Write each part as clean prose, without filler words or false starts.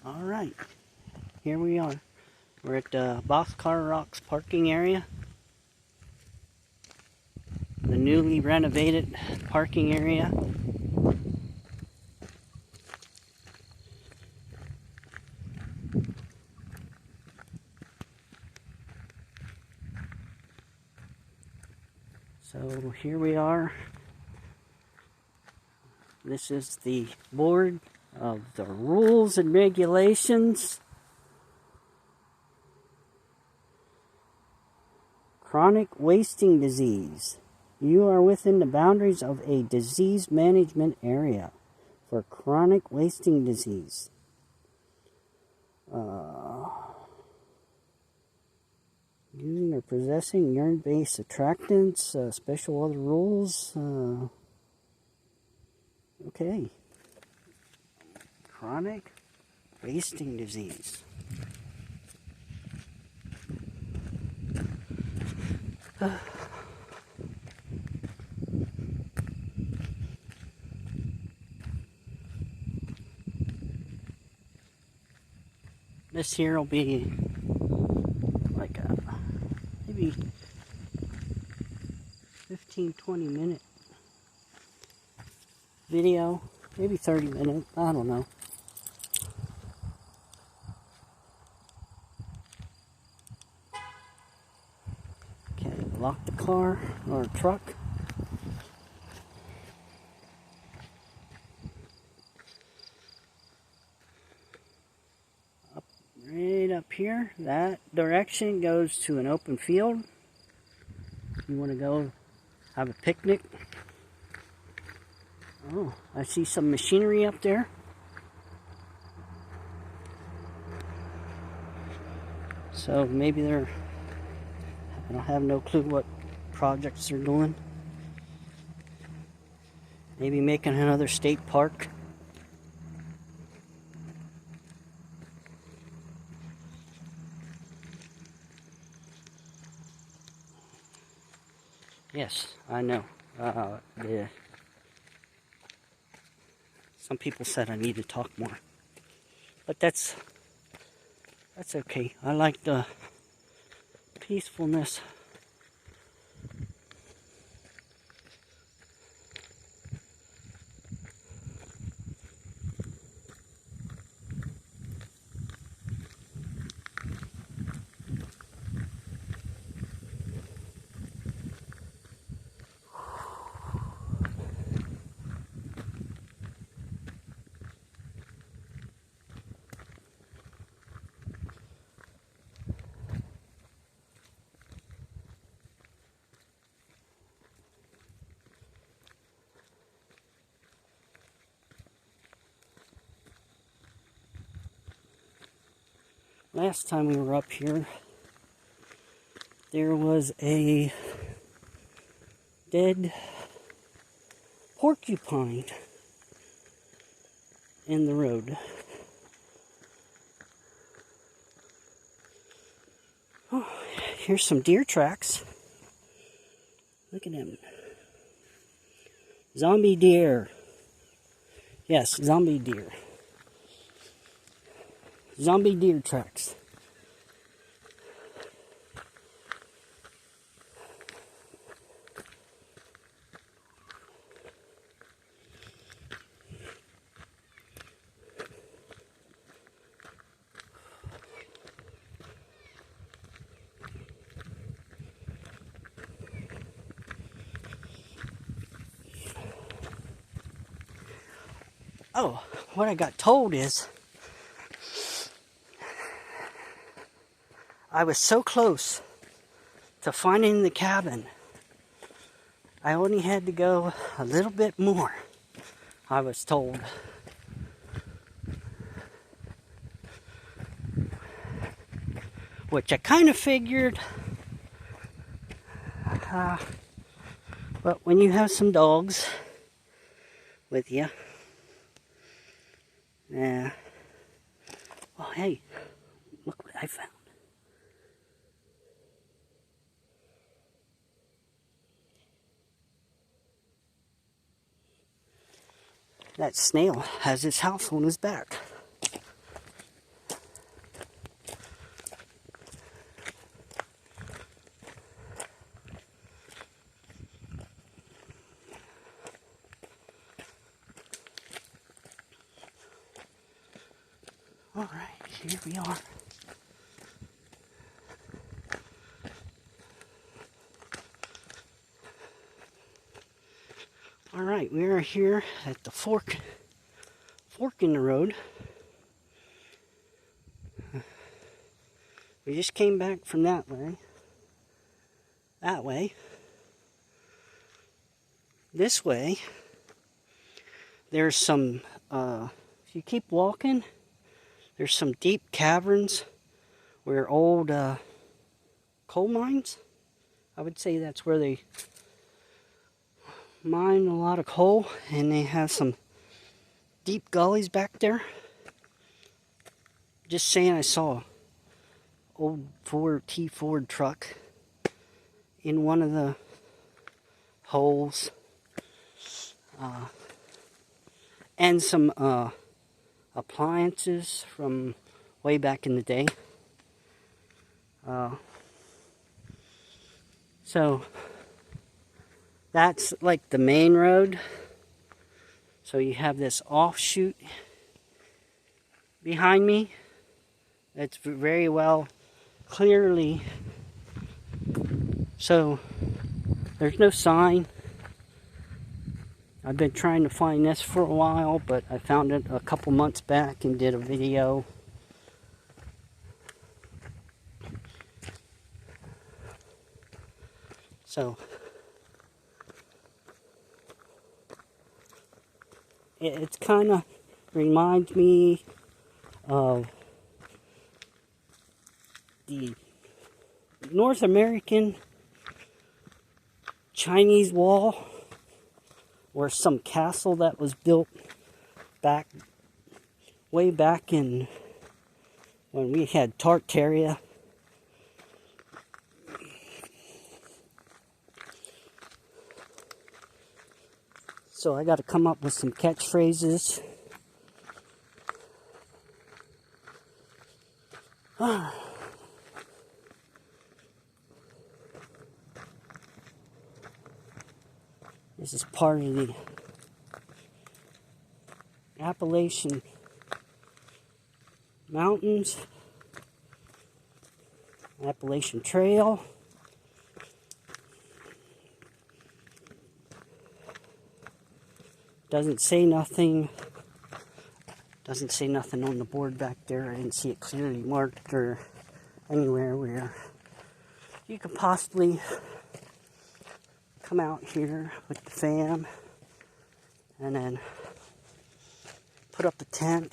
Alright, here we are. We're at the Boxcar Rocks parking area. The newly renovated parking area. So here we are. This is the board of the rules and regulations. Chronic wasting disease. You are within the boundaries of a disease management area for chronic wasting disease. Using or possessing urine-based attractants, special other rules. Okay. Chronic wasting disease. This here will be like a maybe 15-20 minute video, maybe 30 minutes, I don't know. Okay, lock the car or truck. Right up here, that direction goes to an open field. You want to go have a picnic. Oh, I see some machinery up there. So maybe I don't have no clue what projects they're doing. Maybe making another state park. Yes, I know. Some people said I need to talk more, but that's okay. I like the peacefulness. Last time we were up here, there was a dead porcupine in the road. Oh, here's some deer tracks. Look at them. Zombie deer. Yes, zombie deer. Zombie deer tracks. Oh, what I got told is I was so close to finding the cabin. I only had to go a little bit more, I was told. Which I kind of figured. But when you have some dogs with you, well, hey, look what I found. That snail has his house on his back. All right, here we are. All right, we are here at the fork in the road. We just came back from that way. This way, there's some, if you keep walking, there's some deep caverns where old coal mines, I would say that's where they mine a lot of coal, and they have some deep gullies back there. Just saying, I saw an old Ford truck in one of the holes, and some appliances from way back in the day. So that's like the main road. So you have this offshoot behind me. It's very well clearly. So there's no sign. I've been trying to find this for a while, but I found it a couple months back and did a video. So it kind of reminds me of the North American Chinese wall, or some castle that was built way back in when we had Tartaria. So I got to come up with some catchphrases. This is part of the Appalachian Mountains, Appalachian Trail. Doesn't say nothing on the board back there. I didn't see it clearly marked or anywhere where you could possibly come out here with the fam and then put up a tent.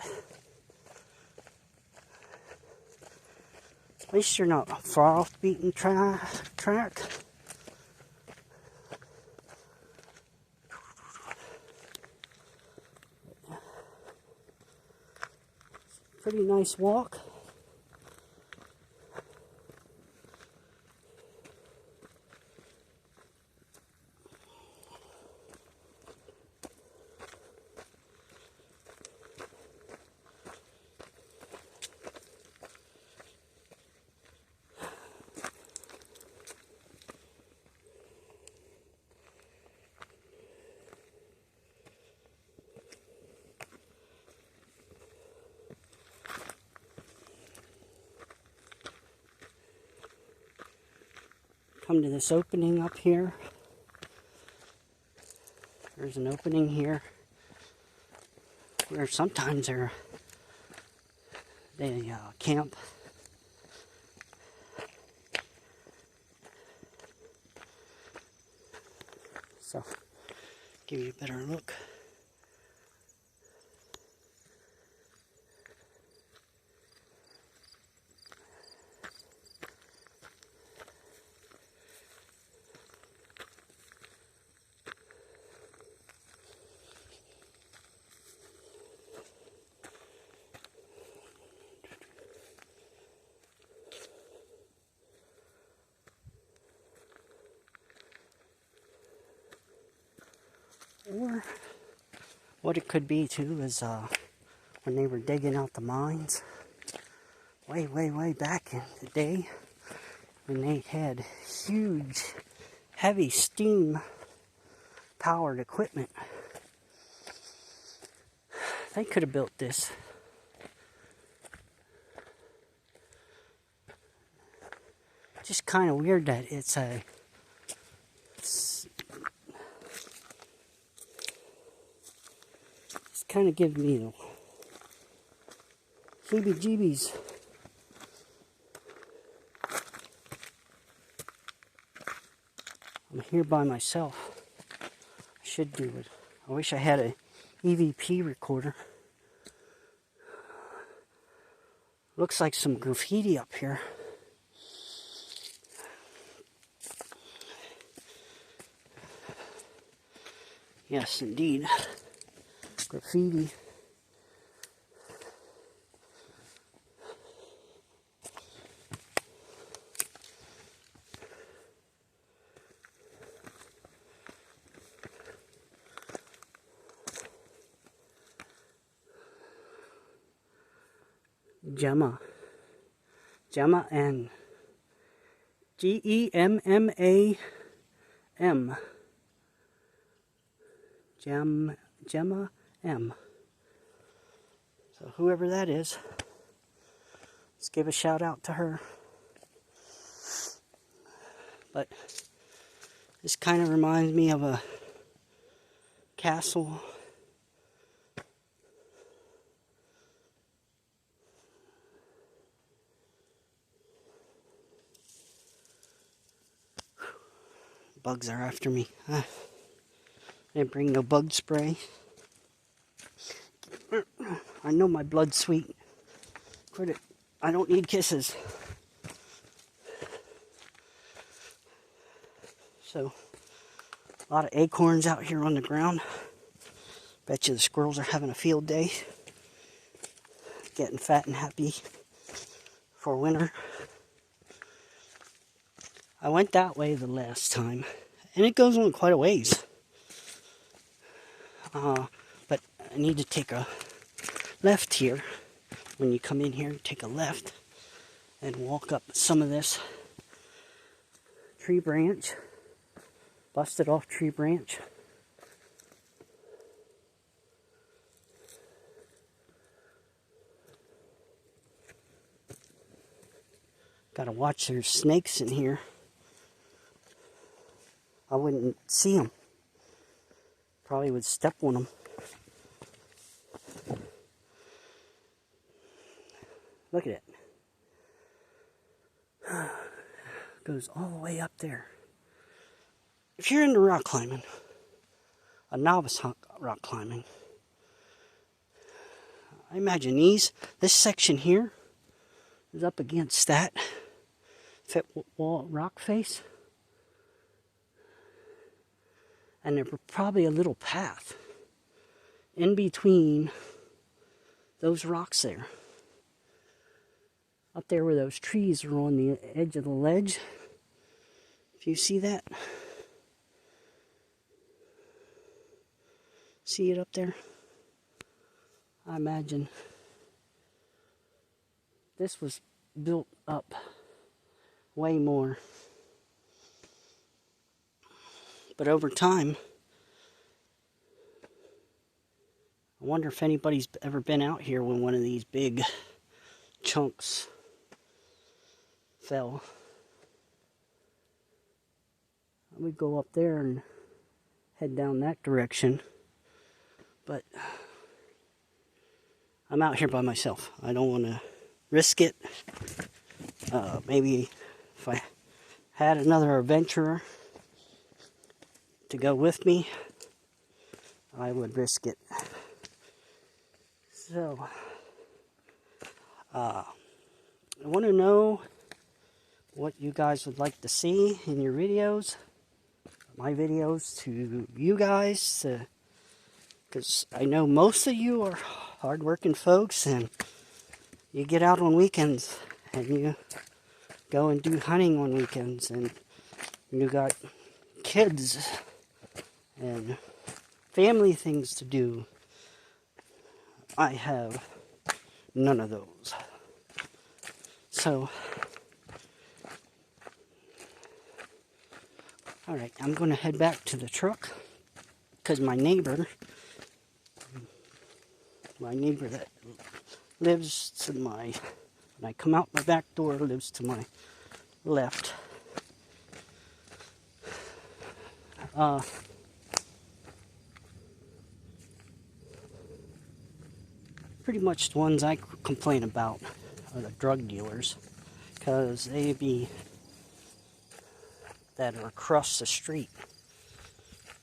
At least you're not far off beaten track. Pretty nice walk. Come to this opening up here. There's an opening here where sometimes they camp. So, give you a better look. Or what it could be too is when they were digging out the mines way back in the day, when they had huge heavy steam powered equipment, they could have built this just kind of weird that it's kind of giving me the heebie-jeebies. I'm here by myself. I should do it. I wish I had a EVP recorder. Looks like some graffiti up here. Yes, indeed. Graffiti. Gemma and G-E-M-M-A-M. Gemma M. So whoever that is, let's give a shout out to her. But this kind of reminds me of a castle. Bugs are after me. I didn't bring no bug spray. I know my blood's sweet. Quit it. I don't need kisses. So, a lot of acorns out here on the ground. Bet you the squirrels are having a field day. Getting fat and happy for winter. I went that way the last time, and it goes on quite a ways. But I need to take a left here. When you come in here, take a left and walk up some of this tree branch, busted off tree branch. Gotta watch, there's snakes in here. I wouldn't see them. Probably would step on them. Look at it. Goes all the way up there. If you're into rock climbing, a novice rock climbing, I imagine this section here is up against that wall rock face. And there's probably a little path in between those rocks there. Up there where those trees are on the edge of the ledge. If you see that? See it up there? I imagine this was built up way more. But over time, I wonder if anybody's ever been out here when one of these big chunks fell. I would go up there and head down that direction. But I'm out here by myself. I don't want to risk it. Maybe if I had another adventurer to go with me, I would risk it. So, I want to know what you guys would like to see in your videos, my videos to you guys, because I know most of you are hard-working folks, and you get out on weekends, and you go and do hunting on weekends, and you got kids and family things to do. I have none of those. So, alright, I'm going to head back to the truck because my neighbor that lives to my, when I come out my back door, lives to my left. Pretty much the ones I complain about are the drug dealers, because they be that are across the street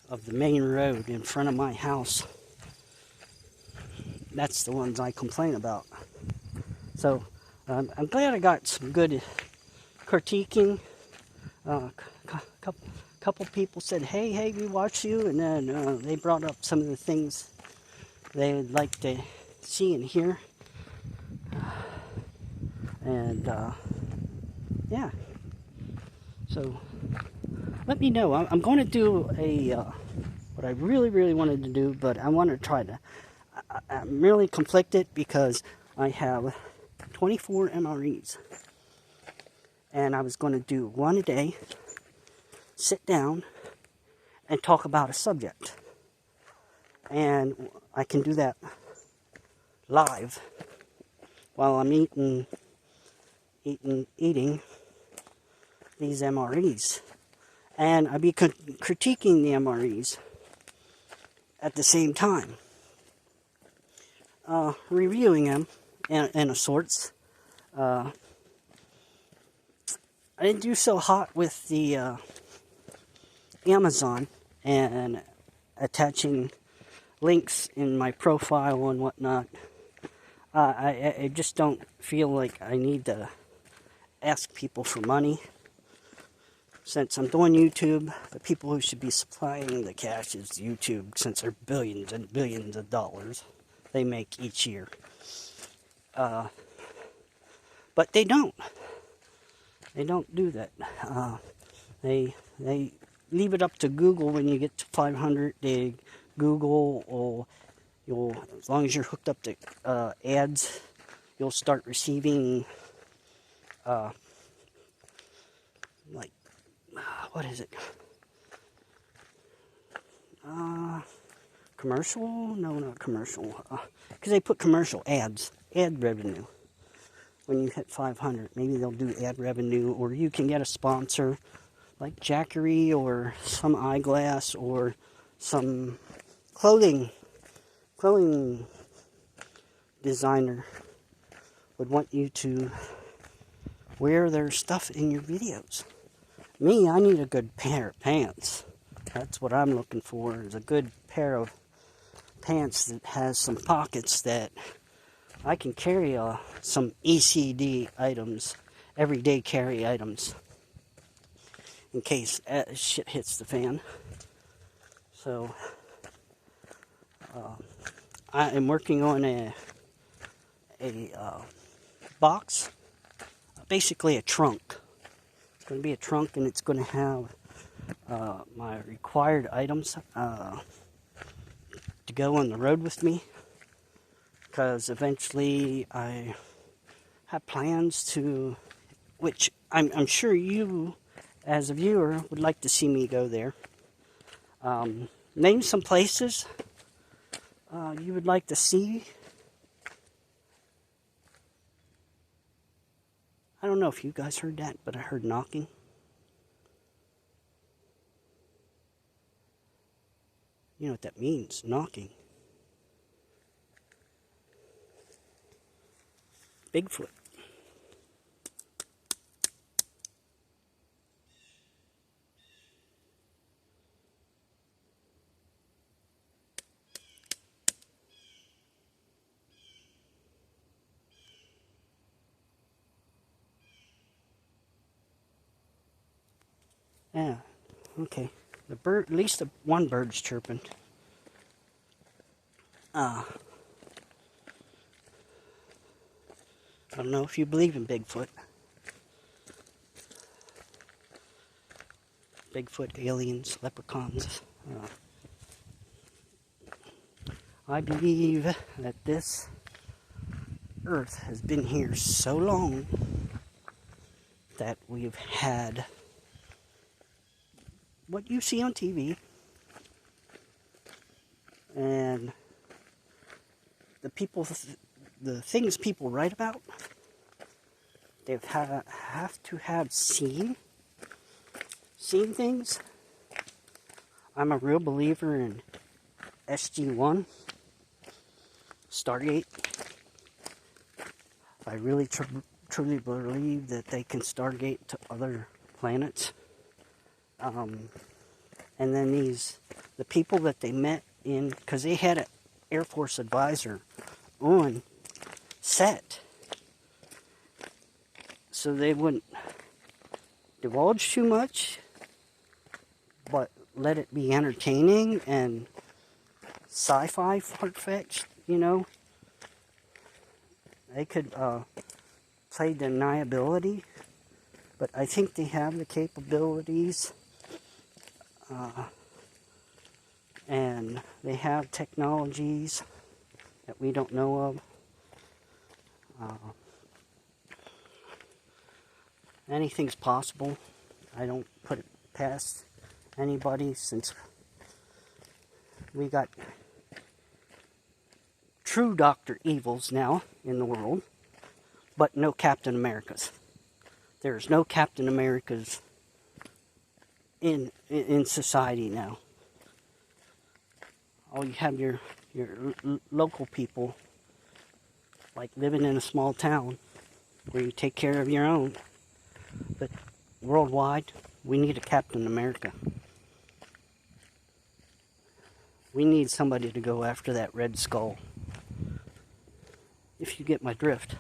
of the main road in front of my house. That's the ones I complain about. So I'm glad I got some good critiquing. Couple people said, hey, we watch you, and then they brought up some of the things they would like to see and hear. And yeah, so let me know. I'm going to do a what I really wanted to do, but I want to try to. I'm really conflicted because I have 24 MREs, and I was going to do one a day, sit down, and talk about a subject. And I can do that live while I'm eating these MREs. And I'd be critiquing the MREs at the same time. Reviewing them in a sorts. I didn't do so hot with the Amazon and attaching links in my profile and whatnot. I just don't feel like I need to ask people for money. Since I'm doing YouTube, the people who should be supplying the cash is YouTube, since they're billions and billions of dollars they make each year. But they don't. They don't do that. They leave it up to Google when you get to 500. They Google, or as long as you're hooked up to ads, you'll start receiving what is it? Commercial? No, not commercial. Because they put commercial ads, ad revenue. When you hit 500, maybe they'll do ad revenue, or you can get a sponsor like Jackery or some eyeglass or some clothing designer would want you to wear their stuff in your videos. Me, I need a good pair of pants. That's what I'm looking for, is a good pair of pants that has some pockets that I can carry some ECD items, everyday carry items, in case shit hits the fan. So, I am working on a box, basically a trunk. It's going to be a trunk, and it's going to have my required items to go on the road with me, because eventually I have plans to, which I'm sure you as a viewer would like to see me go there. Name some places you would like to see. I don't know if you guys heard that, but I heard knocking. You know what that means, knocking. Bigfoot. Yeah, okay. The bird, at least one bird's chirping. I don't know if you believe in Bigfoot. Bigfoot, aliens, leprechauns. I believe that this earth has been here so long that we've had what you see on TV and the things people write about They have to have seen things. I'm a real believer in SG-1, Stargate. I really truly believe that they can Stargate to other planets. And then the people that they met in, because they had an Air Force advisor on set, so they wouldn't divulge too much, but let it be entertaining and sci-fi far-fetched, you know. They could play deniability, but I think they have the capabilities, and they have technologies that we don't know of. Anything's possible. I don't put it past anybody, since we got true Dr. Evils now in the world, but no Captain Americas. There's no Captain Americas in society now. Oh, you have your local people, like living in a small town where you take care of your own. But worldwide, we need a Captain America. We need somebody to go after that Red Skull. If you get my drift.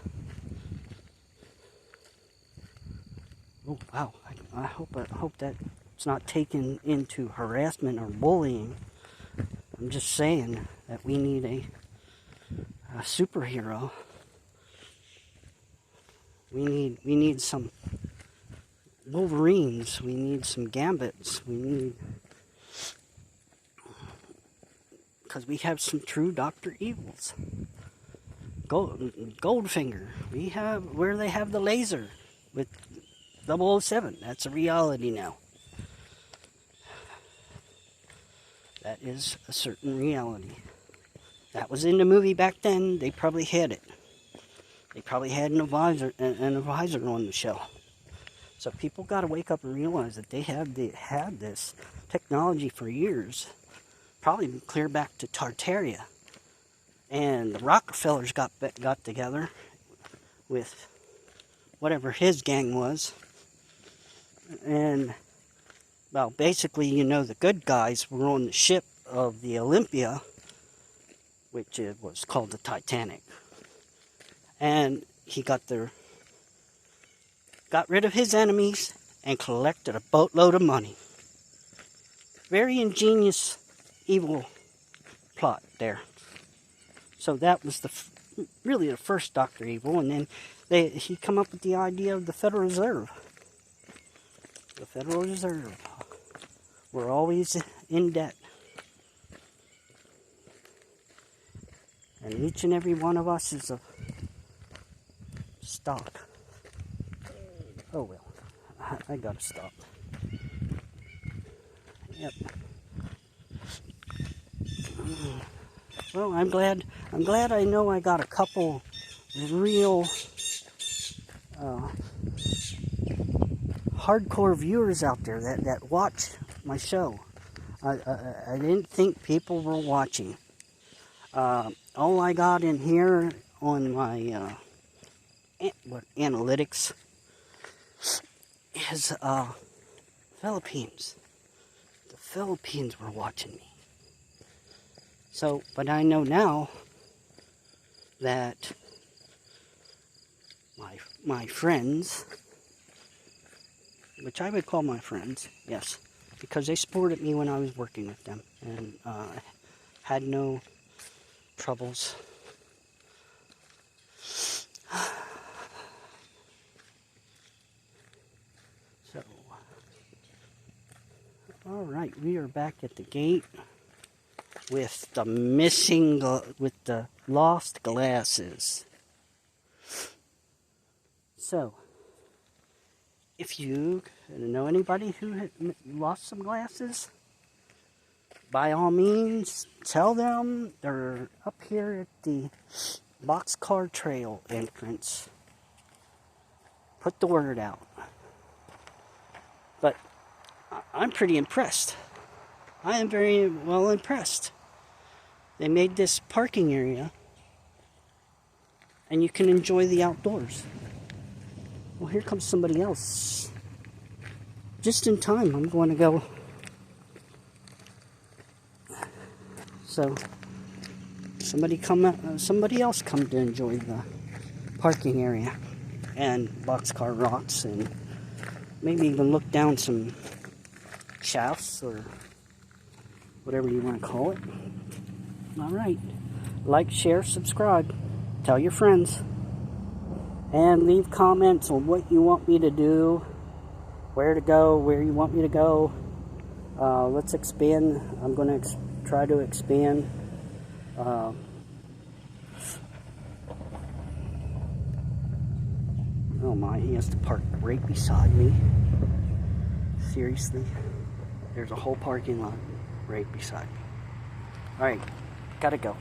Oh wow! I hope that it's not taken into harassment or bullying. I'm just saying that we need a superhero. We need some Wolverines. We need some Gambits. We need, because we have some true Dr. Evils. Goldfinger. We have where they have the laser with 007. That's a reality now. That is a certain reality. That was in the movie back then. They probably had it. They probably had an advisor on the show. So people got to wake up and realize that they had this technology for years, probably clear back to Tartaria. And the Rockefellers got together with whatever his gang was. And, well, basically, you know, the good guys were on the ship of the Olympia, which was called the Titanic. And he got rid of his enemies and collected a boatload of money. Very ingenious, evil plot there. So that was really the first Dr. Evil, and then he come up with the idea of the Federal Reserve. The Federal Reserve. We're always in debt. And each and every one of us is a stock. Oh well, I gotta stop. Yep. Well, I'm glad I know I got a couple real hardcore viewers out there that watch my show. I didn't think people were watching. All I got in here on my analytics is Philippines. The Philippines were watching me. So, but I know now that my friends, which I would call my friends, yes, because they supported me when I was working with them, and had no troubles. So, all right, we are back at the gate with the with the lost glasses. So, if you know anybody who had lost some glasses, by all means, tell them. They're up here at the Boxcar Trail entrance. Put the word out. But I'm pretty impressed. I am very well impressed. They made this parking area and you can enjoy the outdoors. Well, here comes somebody else. Just in time, I'm going to go. So, somebody else come to enjoy the parking area and Boxcar Rocks, and maybe even look down some shafts or whatever you want to call it. All right. Like, share, subscribe. Tell your friends. And leave comments on what you want me to do, where to go, where you want me to go. Let's expand. I'm going to try to expand. Oh my, he has to park right beside me. Seriously? There's a whole parking lot right beside me. Alright, gotta go.